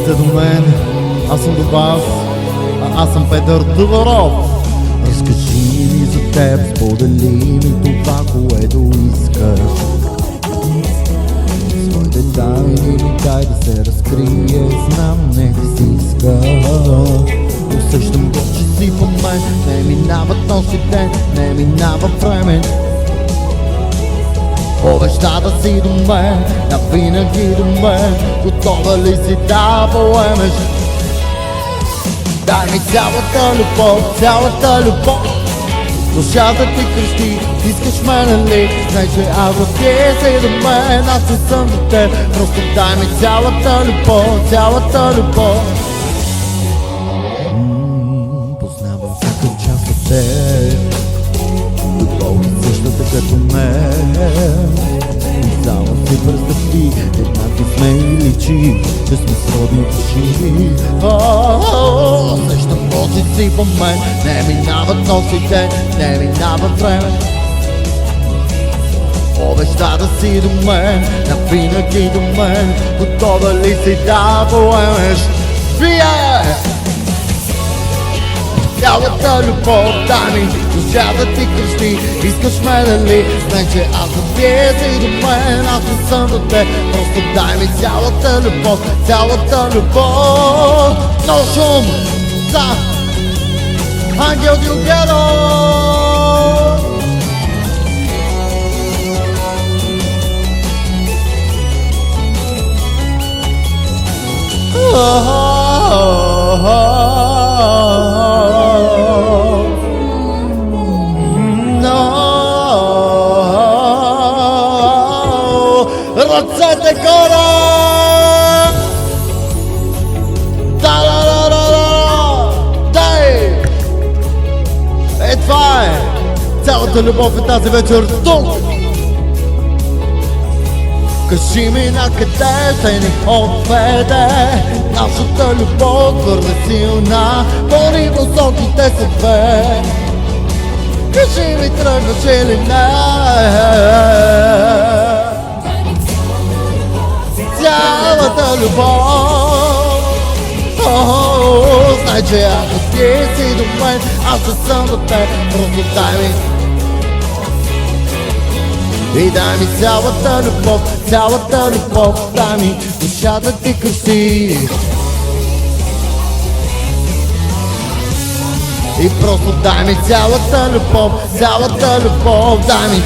сте до мен, аз съм до вас, а аз съм Петър Товаров. Разкажи ми за теб, сподели ми това, което искаш. Свой детайли ми дай да се разкрие, знам не ти си иска. Усещам го, че си по мен, не минава този ден, не минава време. Обеща да си до мен, навинаги до мен, готова ли си да поемеш? Дай ми цялата любов, душата ти крещи, искаш мене ли? Знай, че ако ти си до мен, аз не съм до теб. Просто дай ми цялата любов. Познавам всяка част от теб, любов е същата като мен. И само си представи, еднакви сме и личи, че сме сродни души. Усещам този си по мен, не минава този ден, не минава време. Обеща да си до мен, навинаги до мен, готова ли си да поемеш? Вие! Цялата любов, дай ми душата ти крещи, искаш мене ли? Знай, че аз съм вие си до мен, аз не съм до теб. Просто дай ми цялата любов. Но шум за Ангел Дюгедо. Ръцете горе! Дай! Това е! Цялата любов е тази вечер тук! Кажи ми на къде се ни отведе нашата любов, твърде силна, пълни високите са две. Кажи ми тръгваш или не? Цялата любов, знай, че ако ти си до мен, аз не съм до теб. Просто дай ми и дай ми цялата любов, дай ми душата ти крещи. И просто дай ми цялата любов, дай ми,